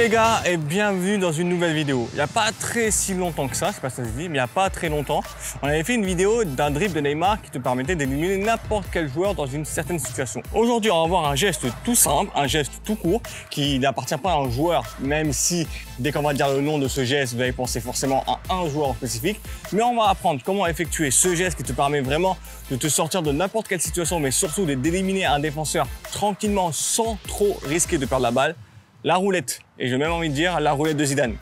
les gars et bienvenue dans une nouvelle vidéo. Il n'y a pas très si longtemps que ça, je sais pas si ça se dit, mais il n'y a pas très longtemps, on avait fait une vidéo d'un dribble de Neymar qui te permettait d'éliminer n'importe quel joueur dans une certaine situation. Aujourd'hui, on va voir un geste tout simple, un geste tout court qui n'appartient pas à un joueur, même si dès qu'on va dire le nom de ce geste, vous allez penser forcément à un joueur spécifique. Mais on va apprendre comment effectuer ce geste qui te permet vraiment de te sortir de n'importe quelle situation, mais surtout d'éliminer un défenseur tranquillement sans trop risquer de perdre la balle. La roulette, et j'ai même envie de dire la roulette de Zidane.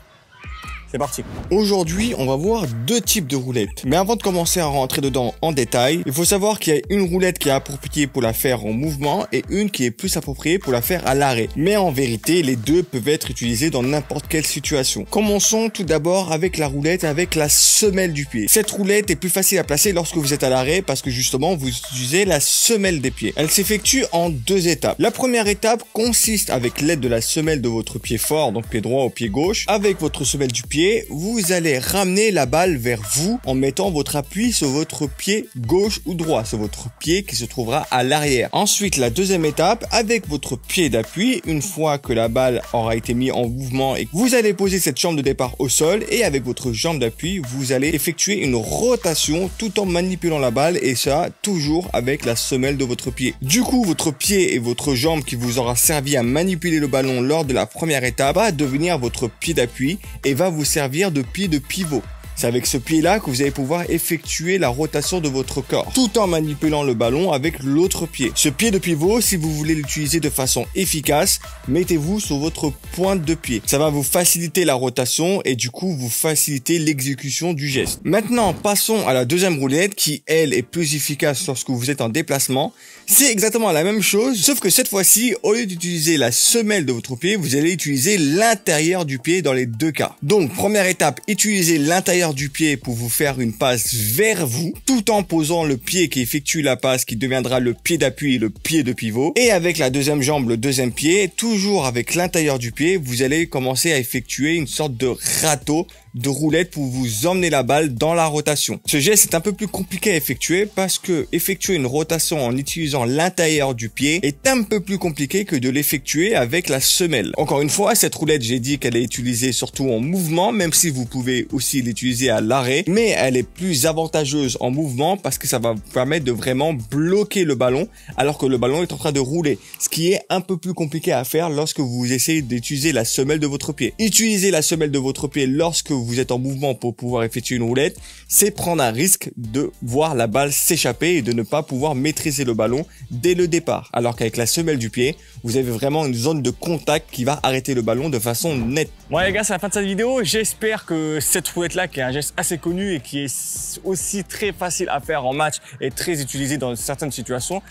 C'est parti. Aujourd'hui, on va voir deux types de roulettes. Mais avant de commencer à rentrer dedans en détail, il faut savoir qu'il y a une roulette qui est appropriée pour la faire en mouvement et une qui est plus appropriée pour la faire à l'arrêt. Mais en vérité, les deux peuvent être utilisés dans n'importe quelle situation. Commençons tout d'abord avec la roulette avec la semelle du pied. Cette roulette est plus facile à placer lorsque vous êtes à l'arrêt parce que justement, vous utilisez la semelle des pieds. Elle s'effectue en deux étapes. La première étape consiste avec l'aide de la semelle de votre pied fort, donc pied droit ou pied gauche, avec votre semelle du pied, vous allez ramener la balle vers vous en mettant votre appui sur votre pied gauche ou droit, sur votre pied qui se trouvera à l'arrière. Ensuite, la deuxième étape, avec votre pied d'appui, une fois que la balle aura été mise en mouvement et que vous allez poser cette jambe de départ au sol et avec votre jambe d'appui, vous allez effectuer une rotation tout en manipulant la balle et ça toujours avec la semelle de votre pied. Du coup, votre pied et votre jambe qui vous aura servi à manipuler le ballon lors de la première étape va devenir votre pied d'appui et va vous servir de pied de pivot. C'est avec ce pied-là que vous allez pouvoir effectuer la rotation de votre corps, tout en manipulant le ballon avec l'autre pied. Ce pied de pivot, si vous voulez l'utiliser de façon efficace, mettez-vous sur votre pointe de pied. Ça va vous faciliter la rotation et du coup vous faciliter l'exécution du geste. Maintenant, passons à la deuxième roulette qui, elle, est plus efficace lorsque vous êtes en déplacement. C'est exactement la même chose, sauf que cette fois-ci, au lieu d'utiliser la semelle de votre pied, vous allez utiliser l'intérieur du pied dans les deux cas. Donc, première étape, utilisez l'intérieur du pied pour vous faire une passe vers vous, tout en posant le pied qui effectue la passe qui deviendra le pied d'appui et le pied de pivot. Et avec la deuxième jambe, le deuxième pied, toujours avec l'intérieur du pied, vous allez commencer à effectuer une sorte de râteau de roulette pour vous emmener la balle dans la rotation. Ce geste est un peu plus compliqué à effectuer parce que effectuer une rotation en utilisant l'intérieur du pied est un peu plus compliqué que de l'effectuer avec la semelle. Encore une fois, cette roulette, j'ai dit qu'elle est utilisée surtout en mouvement, même si vous pouvez aussi l'utiliser à l'arrêt, mais elle est plus avantageuse en mouvement parce que ça va vous permettre de vraiment bloquer le ballon alors que le ballon est en train de rouler, ce qui est un peu plus compliqué à faire lorsque vous essayez d'utiliser la semelle de votre pied. Utilisez la semelle de votre pied lorsque vous êtes en mouvement pour pouvoir effectuer une roulette, c'est prendre un risque de voir la balle s'échapper et de ne pas pouvoir maîtriser le ballon dès le départ. Alors qu'avec la semelle du pied, vous avez vraiment une zone de contact qui va arrêter le ballon de façon nette. Bon les gars, c'est la fin de cette vidéo. J'espère que cette roulette là, qui est un geste assez connu et qui est aussi très facile à faire en match et très utilisé dans certaines situations.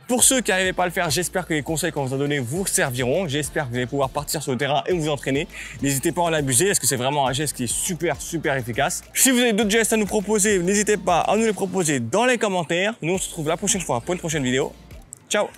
Pour ceux qui n'arrivaient pas à le faire, j'espère que les conseils qu'on vous a donnés vous serviront. J'espère que vous allez pouvoir partir sur le terrain et vous entraîner. N'hésitez pas à en abuser parce que c'est vraiment un geste qui est super efficace. Si vous avez d'autres gestes à nous proposer, n'hésitez pas à nous les proposer dans les commentaires. Nous, on se retrouve la prochaine fois pour une prochaine vidéo. Ciao!